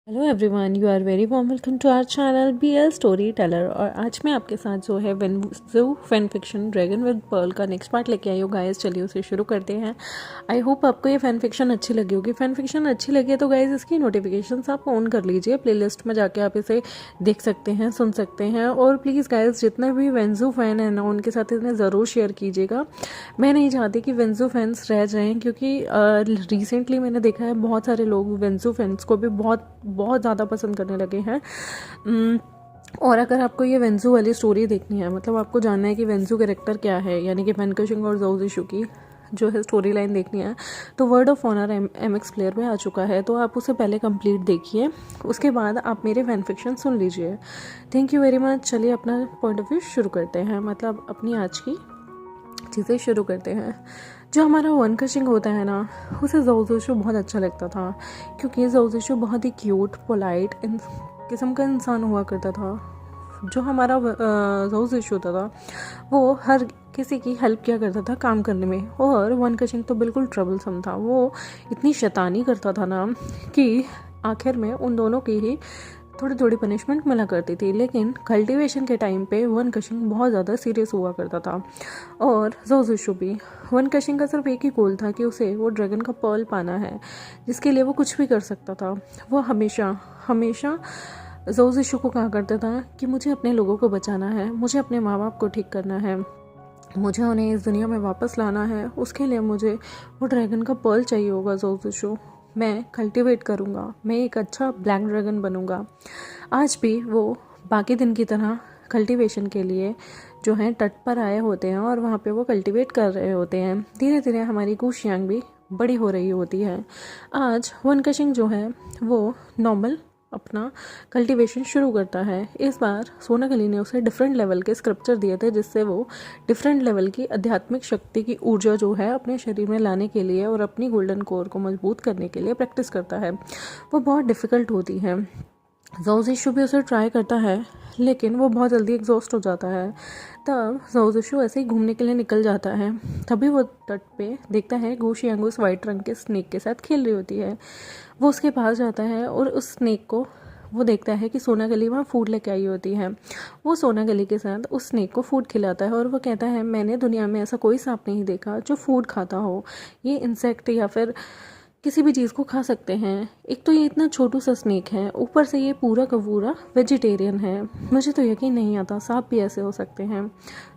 Hello everyone, you are very warm welcome to our channel BL story teller. और आज मैं आपके साथ जो है वेंजू fan fiction dragon with pearl का नेक्स्ट पार्ट लेके आई हूँ गाइस। चलिए उसे शुरू करते हैं। आई होप आपको ये फैन फिक्शन अच्छी लगी होगी। फैन फिक्शन अच्छी लगी है तो गाइस इसकी नोटिफिकेशंस आप ऑन कर लीजिए। प्लेलिस्ट में जाके आप इसे देख सकते हैं, सुन सकते हैं। और प्लीज़ गाइस जितने भी वेंजू फैन है ना उनके साथ इन्हें ज़रूर शेयर कीजिएगा। मैं नहीं चाहती कि वेंजू फैंस रह जाएँ, क्योंकि रिसेंटली मैंने देखा है बहुत सारे लोग वेंजू फैंस को भी बहुत ज़्यादा पसंद करने लगे हैं। और अगर आपको ये वेंजू वाली स्टोरी देखनी है, मतलब आपको जानना है कि वेंजू कैरेक्टर क्या है, यानी कि फैनकुशिंग और ज़ोउ ज़िशु की जो है स्टोरी लाइन देखनी है, तो word of honour MX player पे आ चुका है, तो आप उसे पहले कंप्लीट देखिए। उसके बाद आप मेरे फैन फिक्शन सुन लीजिए। Thank you very much. चलिए अपना पॉइंट ऑफ व्यू शुरू करते हैं, मतलब अपनी आज की चीज़ें शुरू करते हैं। जो हमारा वन कशिंग होता है ना, उसे ज़ोउ ज़िशु बहुत अच्छा लगता था, क्योंकि ज़ोउ ज़िशु बहुत ही क्यूट पोलाइट किस्म का इंसान हुआ करता था। जो हमारा ज़ोउ ज़िशु होता था वो हर किसी की हेल्प किया करता था काम करने में। और वन कशिंग तो बिल्कुल ट्रबलसम था। वो इतनी शैतानी करता था ना कि आखिर में उन दोनों की ही थोड़ी थोड़ी पनिशमेंट मिला करती थी। लेकिन कल्टीवेशन के टाइम पे वन कशिंग बहुत ज़्यादा सीरियस हुआ करता था, और ज़ोउ ज़िशु भी। वन कशिंग का सिर्फ एक ही गोल था कि उसे वो ड्रैगन का पर्ल पाना है, जिसके लिए वो कुछ भी कर सकता था। वो हमेशा हमेशा ज़ोउ ज़िशु को कहा करता था कि मुझे अपने लोगों को बचाना है, मुझे अपने माँ बाप को ठीक करना है, मुझे उन्हें इस दुनिया में वापस लाना है। उसके लिए मुझे वो ड्रैगन का पर्ल चाहिए होगा ज़ोउ ज़िशु। मैं कल्टीवेट करूँगा, मैं एक अच्छा ब्लैक ड्रैगन बनूँगा। आज भी वो बाकी दिन की तरह कल्टीवेशन के लिए जो है तट पर आए होते हैं, और वहाँ पे वो कल्टीवेट कर रहे होते हैं। धीरे धीरे हमारी गुशियांग भी बड़ी हो रही होती है। आज वन कशिंग जो है वो नॉर्मल अपना कल्टीवेशन शुरू करता है। इस बार सोनागली ने उसे डिफरेंट लेवल के स्क्रिप्चर दिए थे, जिससे वो डिफरेंट लेवल की आध्यात्मिक शक्ति की ऊर्जा जो है अपने शरीर में लाने के लिए और अपनी गोल्डन कोर को मजबूत करने के लिए प्रैक्टिस करता है। वो बहुत डिफ़िकल्ट होती है। ज़ोउ ज़िशु भी उसे ट्राई करता है, लेकिन वो बहुत जल्दी एग्जॉस्ट हो जाता है। तब ज़ोउ ज़िशु ऐसे ही घूमने के लिए निकल जाता है। तभी वो तट पे देखता है गुशियांग उस वाइट रंग के स्नेक के साथ खेल रही होती है। वो उसके पास जाता है और उस स्नेक को वो देखता है कि सोनागली वहाँ फूड लेके आई होती है। वो सोनागली के साथ उस स्नेक को फूड खिलाता है, और वो कहता है मैंने दुनिया में ऐसा कोई सांप नहीं देखा जो फूड खाता हो। ये इंसेक्ट या फिर किसी भी चीज़ को खा सकते हैं। एक तो ये इतना छोटू सा स्नेक है, ऊपर से ये पूरा का पूरा वेजिटेरियन है। मुझे तो यकीन नहीं आता सांप भी ऐसे हो सकते हैं।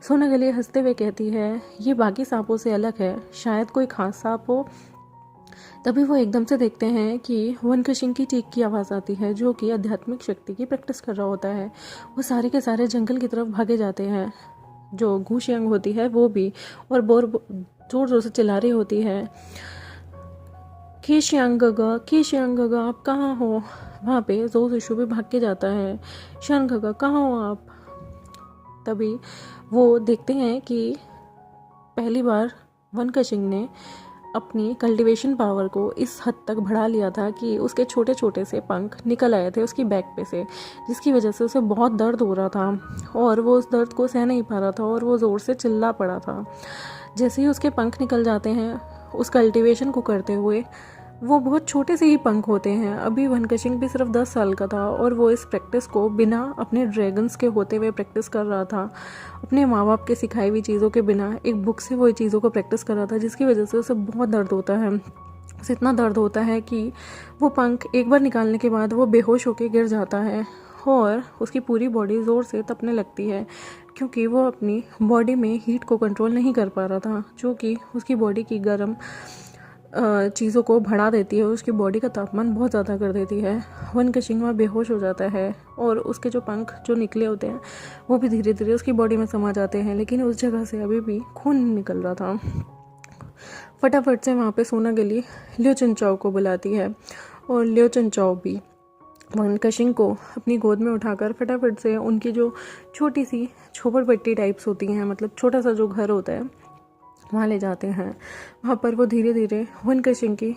सोनागली हंसते हुए कहती है ये बाकी सांपों से अलग है, शायद कोई खास सांप हो। तभी वो एकदम से देखते हैं कि वन कशिंग की चीख की आवाज़ आती है, जो कि आध्यात्मिक शक्ति की प्रैक्टिस कर रहा होता है। वो सारे के सारे जंगल की तरफ भागे जाते हैं। जो गुशियांग होती है वो भी, और बोर जोर जोर से चिल्ला रही होती है केशियांगगा आप कहाँ हो। वहाँ पे ज़ोउ ज़िशु भी भाग के जाता है। शानगगा कहाँ हो आप। तभी वो देखते हैं कि पहली बार वन कशिंग ने अपनी कल्टीवेशन पावर को इस हद तक बढ़ा लिया था कि उसके छोटे छोटे से पंख निकल आए थे उसकी बैक पे से, जिसकी वजह से उसे बहुत दर्द हो रहा था, और वो उस दर्द को सह नहीं पा रहा था, और वो ज़ोर से चिल्ला पड़ा था। जैसे ही उसके पंख निकल जाते हैं उस कल्टीवेशन को करते हुए, वो बहुत छोटे से ही पंख होते हैं। अभी वन कशिंग भी सिर्फ 10 साल का था, और वो इस प्रैक्टिस को बिना अपने ड्रैगन्स के होते हुए प्रैक्टिस कर रहा था। अपने माँ बाप के सिखाई हुई चीज़ों के बिना एक बुक से वो चीज़ों को प्रैक्टिस कर रहा था, जिसकी वजह से उसे बहुत दर्द होता है। उसे इतना दर्द होता है कि वो पंख एक बार निकालने के बाद वो बेहोश होकर गिर जाता है, और उसकी पूरी बॉडी ज़ोर से तपने लगती है, क्योंकि वो अपनी बॉडी में हीट को कंट्रोल नहीं कर पा रहा था, जो कि उसकी बॉडी की गर्म चीज़ों को बढ़ा देती है, उसकी बॉडी का तापमान बहुत ज़्यादा कर देती है। वन कशिंग वहाँ बेहोश हो जाता है, और उसके जो पंख जो निकले होते हैं वो भी धीरे धीरे उसकी बॉडी में समा जाते हैं, लेकिन उस जगह से अभी भी खून नहीं निकल रहा था। फटाफट से वहाँ पे सोनागली लियो चिनचाओ को बुलाती है, और लियो चिनचाओ भी वन कशिंग को अपनी गोद में उठाकर फटाफट से उनकी जो छोटी सी झोपड़पट्टी टाइप्स होती हैं, मतलब छोटा सा जो घर होता है, वहाँ ले जाते हैं। वहाँ पर वो धीरे धीरे वन कशिंग की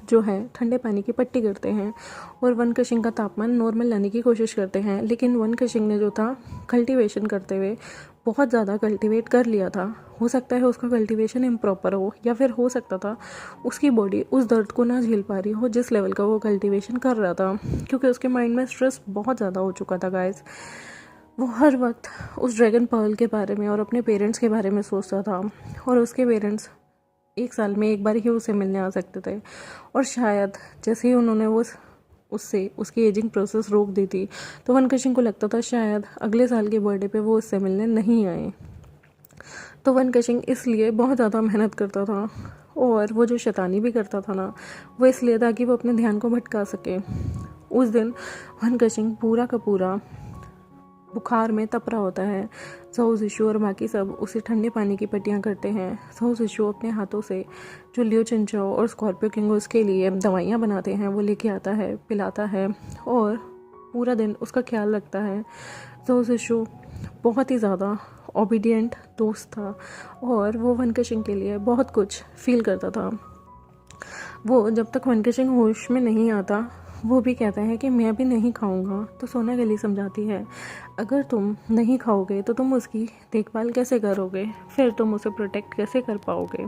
जो है ठंडे पानी की पट्टी करते हैं और वन कशिंग का तापमान नॉर्मल लाने की कोशिश करते हैं। लेकिन वन कशिंग ने जो था कल्टीवेशन करते हुए बहुत ज़्यादा कल्टीवेट कर लिया था। हो सकता है उसका कल्टीवेशन इम्प्रॉपर हो, या फिर हो सकता था उसकी बॉडी उस दर्द को ना झेल पा रही हो जिस लेवल का वो कल्टीवेशन कर रहा था, क्योंकि उसके माइंड में स्ट्रेस बहुत ज़्यादा हो चुका था गाइस। वो हर वक्त उस ड्रैगन पर्ल के बारे में और अपने पेरेंट्स के बारे में सोचता था, और उसके पेरेंट्स 1 साल में एक बार ही उसे मिलने आ सकते थे। और शायद जैसे ही उन्होंने उससे उसकी एजिंग प्रोसेस रोक दी थी, तो वन कशिंग को लगता था शायद अगले साल के बर्थडे पे वो उससे मिलने नहीं आए। तो वन कशिंग इसलिए बहुत ज़्यादा मेहनत करता था, और वो जो शैतानी भी करता था ना, वो इसलिए था कि वो अपने ध्यान को भटका सके। उस दिन वन कशिंग पूरा का पूरा बुखार में तप रहा होता है। ज़ोऊ ज़िशु और बाकी सब उसे ठंडे पानी की पट्टियाँ करते हैं। ज़ोऊ ज़िशु अपने हाथों से जो लियो चिनचाओ और स्कॉर्पियो किंग उसके लिए दवाइयाँ बनाते हैं वो लेके आता है, पिलाता है और पूरा दिन उसका ख्याल रखता है। ज़ोऊ ज़िशु बहुत ही ज़्यादा ओबीडियंट दोस्त था, और वो वन कशिंग के लिए बहुत कुछ फील करता था। वो जब तक वन कशिंग होश में नहीं आता, वो भी कहता है कि मैं भी नहीं खाऊंगा। तो सोनागली समझाती है, अगर तुम नहीं खाओगे तो तुम उसकी देखभाल कैसे करोगे, फिर तुम उसे प्रोटेक्ट कैसे कर पाओगे।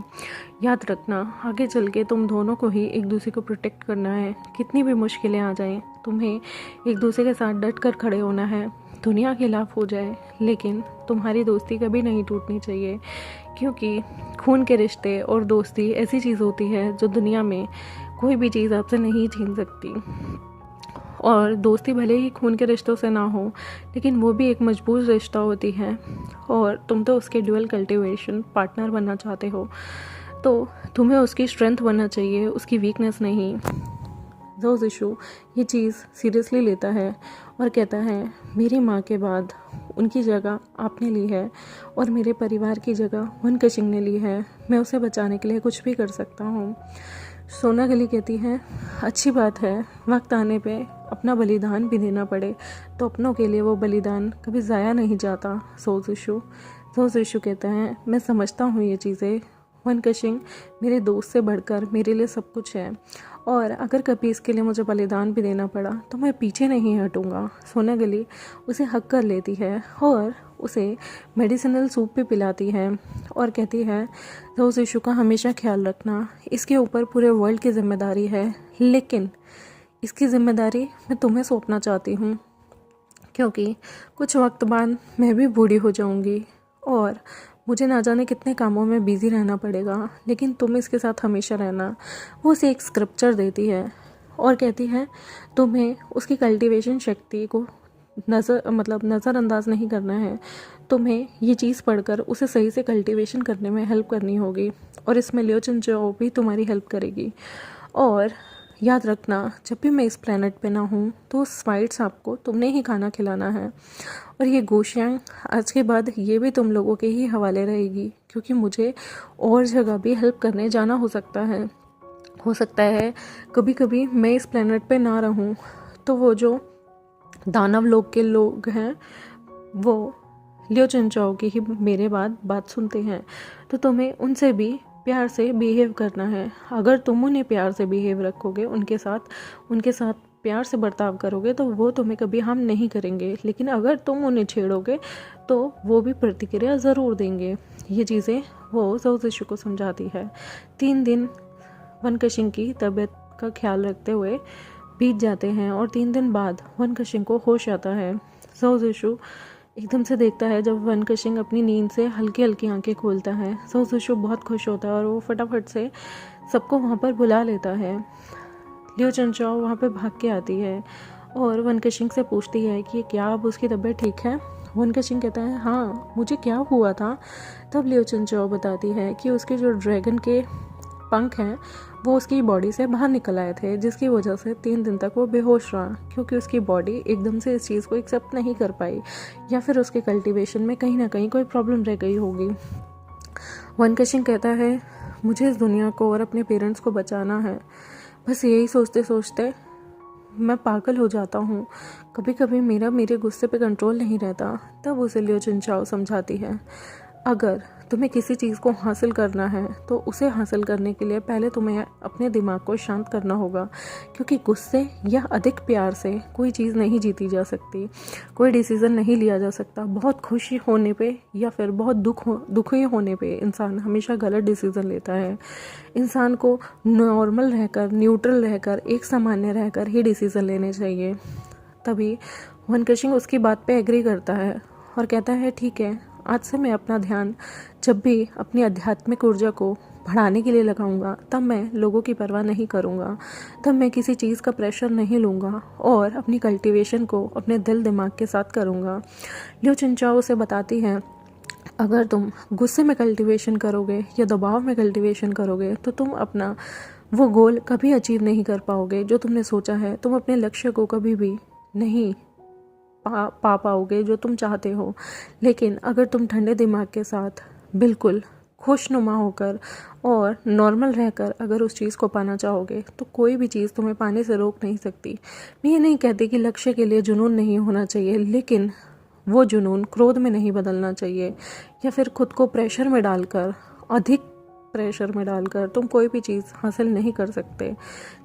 याद रखना, आगे चल के तुम दोनों को ही एक दूसरे को प्रोटेक्ट करना है। कितनी भी मुश्किलें आ जाएं, तुम्हें एक दूसरे के साथ डट कर खड़े होना है। दुनिया खिलाफ हो जाए, लेकिन तुम्हारी दोस्ती कभी नहीं टूटनी चाहिए, क्योंकि खून के रिश्ते और दोस्ती ऐसी चीज़ होती है जो दुनिया में कोई भी चीज़ आपसे नहीं छीन सकती। और दोस्ती भले ही खून के रिश्तों से ना हो, लेकिन वो भी एक मजबूत रिश्ता होती है, और तुम तो उसके ड्यूअल कल्टीवेशन पार्टनर बनना चाहते हो, तो तुम्हें उसकी स्ट्रेंथ बनना चाहिए, उसकी वीकनेस नहीं। ज़ोऊ ज़िशु ये चीज़ सीरियसली लेता है और कहता है, मेरी माँ के बाद उनकी जगह आपने ली है, और मेरे परिवार की जगह वन कशिंग ने ली है। मैं उसे बचाने के लिए कुछ भी कर सकता हूँ। सोनागली कहती है, अच्छी बात है, वक्त आने पे अपना बलिदान भी देना पड़े तो अपनों के लिए वो बलिदान कभी ज़ाया नहीं जाता। ज़ोऊ ज़िशु कहता है, मैं समझता हूँ ये चीज़ें। वन कशिंग मेरे दोस्त से बढ़कर मेरे लिए सब कुछ है, और अगर कभी इसके लिए मुझे बलिदान भी देना पड़ा तो मैं पीछे नहीं हटूँगा। सोनागली उसे हक कर लेती है और उसे मेडिसिनल सूप भी पिलाती है, और कहती है, ज़ोऊ ज़िशु का हमेशा ख्याल रखना, इसके ऊपर पूरे वर्ल्ड की जिम्मेदारी है, लेकिन इसकी जिम्मेदारी मैं तुम्हें सौंपना चाहती हूँ, क्योंकि कुछ वक्त बाद मैं भी बूढ़ी हो जाऊँगी और मुझे ना जाने कितने कामों में बिज़ी रहना पड़ेगा, लेकिन तुम इसके साथ हमेशा रहना। वो उसे एक स्क्रिप्चर देती है और कहती है, तुम्हें उसकी कल्टीवेशन शक्ति को नज़रअंदाज नहीं करना है। तुम्हें ये चीज़ पढ़कर उसे सही से कल्टीवेशन करने में हेल्प करनी होगी, और इसमें लियो चिनचाओ भी तुम्हारी हेल्प करेगी। और याद रखना, जब भी मैं इस प्लेनेट पे ना हूँ तो उस वाइट सांप को तुमने ही खाना खिलाना है, और ये गोशियांग आज के बाद ये भी तुम लोगों के ही हवाले रहेगी, क्योंकि मुझे और जगह भी हेल्प करने जाना हो सकता है कभी कभी मैं इस प्लेनेट पे ना रहूँ, तो वो जो दानव लोग के लोग हैं वो लियो चिनचाओ की ही मेरे बाद बात सुनते हैं, तो तुम्हें उनसे भी प्यार से बिहेव करना है। अगर तुम उन्हें प्यार से बिहेव रखोगे, उनके साथ प्यार से बर्ताव करोगे, तो वो तुम्हें कभी हार्म नहीं करेंगे, लेकिन अगर तुम उन्हें छेड़ोगे तो वो भी प्रतिक्रिया ज़रूर देंगे। ये चीज़ें वो ज़ोऊ ज़िशु को समझाती है। 3 दिन वन कशिंग की तबीयत का ख्याल रखते हुए बीत जाते हैं, और 3 दिन बाद वन कशिंग को होश आता है। ज़ोऊ ज़िशु एकदम से देखता है जब वन कशिंग अपनी नींद से हल्की हल्की आंखें खोलता है। ज़ोऊ ज़िशु बहुत खुश होता है और वो फटाफट से सबको वहाँ पर बुला लेता है। लियो चिनचाओ वहाँ पे भाग के आती है और वन कशिंग से पूछती है कि क्या अब उसकी तबीयत ठीक है। वन कशिंग कहता है, हाँ, मुझे क्या हुआ था। तब लियो चिनचाओ बताती है कि उसके जो ड्रैगन के पंख हैं वो उसकी बॉडी से बाहर निकल आए थे, जिसकी वजह से 3 दिन तक वो बेहोश रहा, क्योंकि उसकी बॉडी एकदम से इस चीज़ को एक्सेप्ट नहीं कर पाई, या फिर उसके कल्टीवेशन में कहीं ना कहीं कोई प्रॉब्लम रह गई होगी। वन कशिंग कहता है, मुझे इस दुनिया को और अपने पेरेंट्स को बचाना है। बस यही सोचते सोचते मैं पागल हो जाता हूँ। कभी कभी मेरे गुस्से पे कंट्रोल नहीं रहता। तब उसे लियो चिनचाओ समझाती है, अगर तुम्हें किसी चीज़ को हासिल करना है तो उसे हासिल करने के लिए पहले तुम्हें अपने दिमाग को शांत करना होगा, क्योंकि गुस्से या अधिक प्यार से कोई चीज़ नहीं जीती जा सकती, कोई डिसीज़न नहीं लिया जा सकता। बहुत खुशी होने पे या फिर बहुत दुखी होने पे इंसान हमेशा गलत डिसीज़न लेता है। इंसान को नॉर्मल रहकर, न्यूट्रल रहकर, एक सामान्य रहकर ही डिसीज़न लेने चाहिए। तभी वनकशिंग उसकी बात पे एग्री करता है और कहता है ठीक है, आज से मैं अपना ध्यान जब भी अपनी आध्यात्मिक ऊर्जा को बढ़ाने के लिए लगाऊंगा तब मैं लोगों की परवाह नहीं करूंगा, तब मैं किसी चीज़ का प्रेशर नहीं लूँगा और अपनी कल्टीवेशन को अपने दिल दिमाग के साथ करूँगा। लियो चिनचाओ उसे बताती है, अगर तुम गुस्से में कल्टीवेशन करोगे या दबाव में कल्टीवेशन करोगे तो तुम अपना वो गोल कभी अचीव नहीं कर पाओगे जो तुमने सोचा है। तुम अपने लक्ष्य को कभी भी नहीं पा पाओगे जो तुम चाहते हो। लेकिन अगर तुम ठंडे दिमाग के साथ बिल्कुल खुशनुमा होकर और नॉर्मल रहकर अगर उस चीज़ को पाना चाहोगे तो कोई भी चीज़ तुम्हें पाने से रोक नहीं सकती। मैं ये नहीं कहती कि लक्ष्य के लिए जुनून नहीं होना चाहिए, लेकिन वो जुनून क्रोध में नहीं बदलना चाहिए या फिर खुद को प्रेशर में डालकर, अधिक प्रेशर में डालकर तुम कोई भी चीज़ हासिल नहीं कर सकते।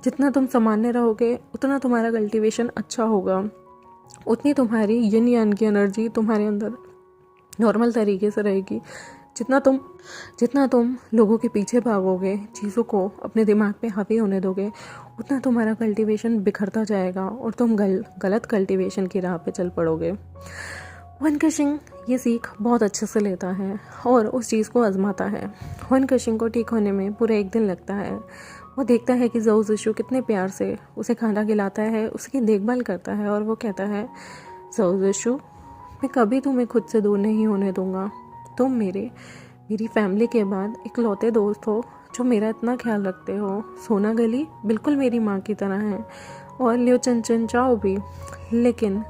जितना तुम सामान्य रहोगे उतना तुम्हारा कल्टीवेशन अच्छा होगा, उतनी तुम्हारी यिन यान की एनर्जी तुम्हारे अंदर नॉर्मल तरीके से रहेगी। जितना तुम लोगों के पीछे भागोगे, चीज़ों को अपने दिमाग पे हावी होने दोगे, उतना तुम्हारा कल्टीवेशन बिखरता जाएगा और तुम गलत कल्टीवेशन की राह पे चल पड़ोगे। वनकशिंग ये सीख बहुत अच्छे से लेता है और उस चीज़ को आजमाता है। वनकशिंग को ठीक होने में पूरा 1 दिन लगता है। वो देखता है कि ज़ोऊ ज़िशु कितने प्यार से उसे खाना खिलाता है, उसकी देखभाल करता है और वो कहता है, ज़ोऊ ज़िशु, मैं कभी तुम्हें खुद से दूर नहीं होने दूंगा। तुम मेरी फैमिली के बाद इकलौते दोस्त हो जो मेरा इतना ख्याल रखते हो। सोना गली बिल्कुल मेरी माँ की तरह है और लियो चिनचाओ भी, लेकिन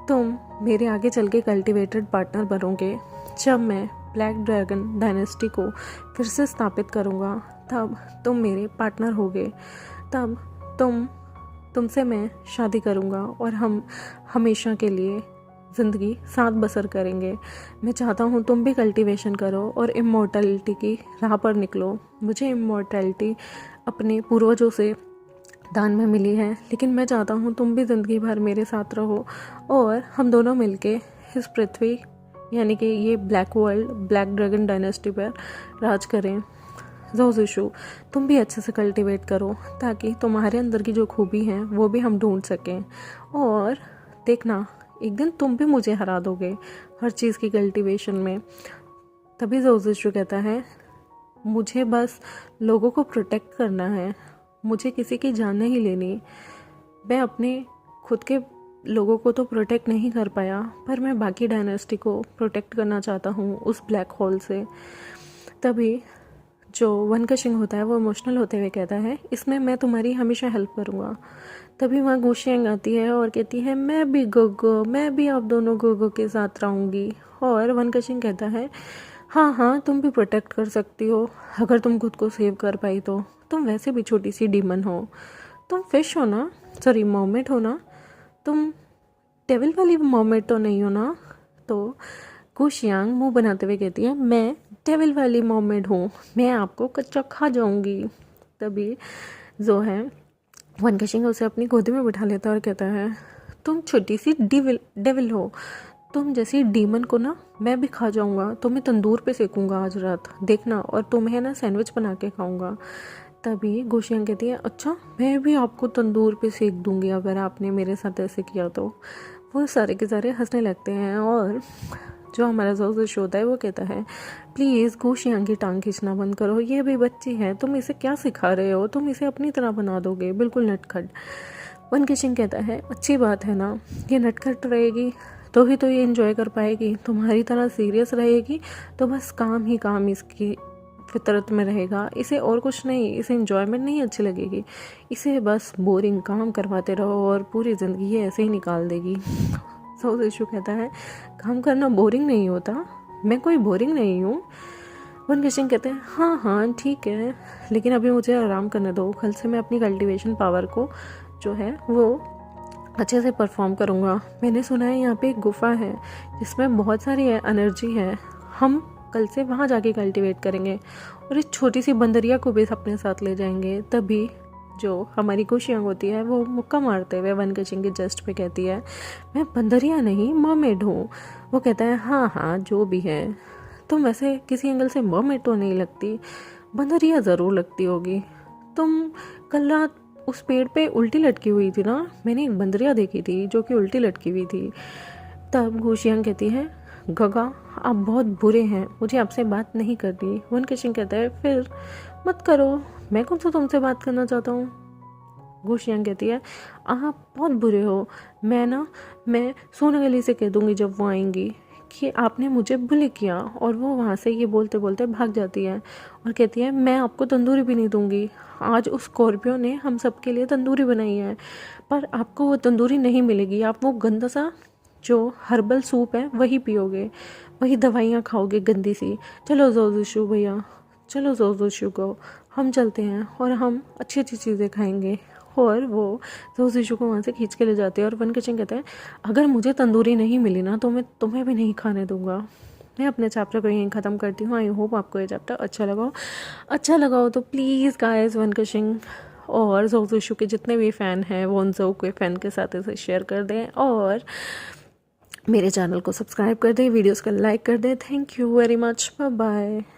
तुम मेरे आगे चल के कल्टिवेटेड पार्टनर बनोगे। जब मैं ब्लैक ड्रैगन डायनेस्टी को फिर से स्थापित करूँगा तब तुम मेरे पार्टनर होगे, तब तुमसे मैं शादी करूँगा और हम हमेशा के लिए ज़िंदगी साथ बसर करेंगे। मैं चाहता हूँ तुम भी कल्टीवेशन करो और इमॉर्टैलिटी की राह पर निकलो। मुझे इमॉर्टैलिटी अपने पूर्वजों से दान में मिली है, लेकिन मैं चाहता हूँ तुम भी ज़िंदगी भर मेरे साथ रहो और हम दोनों मिलके इस पृथ्वी यानी कि ये black world, black dragon dynasty पर राज करें। ज़ोऊ ज़िशु, तुम भी अच्छे से कल्टीवेट करो ताकि तुम्हारे अंदर की जो खूबी है वो भी हम ढूंढ सकें, और देखना एक दिन तुम भी मुझे हरा दोगे हर चीज़ की कल्टीवेशन में। तभी ज़ोऊ ज़िशु कहता है, मुझे बस लोगों को प्रोटेक्ट करना है, मुझे किसी की जान नहीं लेनी। मैं अपने खुद के लोगों को तो प्रोटेक्ट नहीं कर पाया, पर मैं बाकी डायनेस्टी को प्रोटेक्ट करना चाहता हूँ उस ब्लैक होल से। तभी जो वनकशिंग होता है वो इमोशनल होते हुए कहता है, इसमें मैं तुम्हारी हमेशा हेल्प करूँगा। तभी वहाँ गुशियांग आती है और कहती है, मैं भी आप दोनों गोगो के साथ रहूँगी। और वनकशिंग कहता है, हाँ तुम भी प्रोटेक्ट कर सकती हो अगर तुम खुद को सेव कर पाई तो। तुम वैसे भी छोटी सी डीमन हो, तुम फिश हो ना, सॉरी मर्मेड हो ना, तुम डेविल वाली मर्मेड तो नहीं हो ना। तो गुशियांग मुंह बनाते हुए कहती है, मैं डेविल वाली मर्मेड हूँ, मैं आपको कच्चा खा जाऊंगी। तभी जो है वनकशिंग उसे अपनी गोदी में बिठा लेता है और कहता है, तुम छोटी सी डेविल हो, तुम जैसी डीमन को ना मैं भी खा जाऊंगा, तुम्हें तंदूर पे सेकूंगा आज रात, देखना, और तुम्हें ना सैंडविच बना के खाऊंगा। तभी गुशियांग कहती है, अच्छा मैं भी आपको तंदूर पे सेक दूंगी अगर आपने मेरे साथ ऐसे किया तो। वो सारे के सारे हंसने लगते हैं और जो हमारा ज़ोऊ ज़िशु होता है वो कहता है, प्लीज़ गुशियांग की टांग खींचना बंद करो, ये भी बच्ची है, तुम इसे क्या सिखा रहे हो, तुम इसे अपनी तरह बना दोगे, बिल्कुल नटखट। वनकशिंग कहता है, अच्छी बात है ना, ये नटखट रहेगी तो ही तो ये एंजॉय कर पाएगी, तुम्हारी तरह सीरियस रहेगी तो बस काम ही काम इसकी फितरत में रहेगा, इसे और कुछ नहीं, इसे एंजॉयमेंट नहीं अच्छी लगेगी, इसे बस बोरिंग काम करवाते रहो और पूरी ज़िंदगी ये ऐसे ही निकाल देगी। ज़ोऊ ज़िशु कहता है, काम करना बोरिंग नहीं होता, मैं कोई बोरिंग नहीं हूँ। वनकशिंग कहते हैं, हाँ ठीक है, लेकिन अभी मुझे आराम करने दो, कल से मैं अपनी कल्टीवेशन पावर को जो है वो अच्छे से परफॉर्म करूँगा। मैंने सुना है यहाँ पे एक गुफा है जिसमें बहुत सारी एनर्जी है, हम कल से वहाँ जाके कल्टीवेट करेंगे और इस छोटी सी बंदरिया को भी अपने साथ ले जाएंगे। तभी जो हमारी खुशियाँ होती है वो मुक्का मारते हुए वन किचिंग के जस्ट पे कहती है, मैं बंदरिया नहीं मर्मेड हूँ। वो कहता है हाँ हाँ जो भी है, तुम वैसे किसी एंगल से मर्मेड तो नहीं लगती, बंदरिया ज़रूर लगती होगी। तुम कल रात उस पेड़ पे उल्टी लटकी हुई थी ना, मैंने एक बंदरिया देखी थी जो कि उल्टी लटकी हुई थी। तब गुशियांग कहती है, गगा आप बहुत बुरे हैं, मुझे आपसे बात नहीं करनी। वन किचिंग कहता है फिर मत करो, मैं कौन सा तुमसे बात करना चाहता हूँ। गुशियांग कहती है आप बहुत बुरे हो, मैं सोनागली से कह दूंगी जब वो आएंगी कि आपने मुझे बुली किया। और वो वहाँ से ये बोलते बोलते भाग जाती है और कहती है मैं आपको तंदूरी भी नहीं दूंगी, आज उस स्कॉर्पियो ने हम सबके लिए तंदूरी बनाई है पर आपको वो तंदूरी नहीं मिलेगी, आप वो गंदा सा जो हर्बल सूप है वही पियोगे, वही दवाइयाँ खाओगे गंदी सी। चलो जोजोशु भैया, चलो जोजोशु को हम चलते हैं और हम अच्छी अच्छी चीज़ें खाएंगे। और वो जोजोशु को वहाँ से खींच के ले जाते हैं और वन किचिंग कहते हैं अगर मुझे तंदूरी नहीं मिली ना तो मैं तुम्हें भी नहीं खाने दूंगा। मैं अपने चैप्टर को यहीं ख़त्म करती हूँ। आई होप आपको ये चैप्टर अच्छा लगा हो तो प्लीज़ गाइस वन किचिंग और जोजोशु के जितने भी फ़ैन हैं वोन्जो के फ़ैन के साथ इसे शेयर कर दें और मेरे चैनल को सब्सक्राइब कर दें, वीडियोस को लाइक कर दें। Thank you very much, bye bye.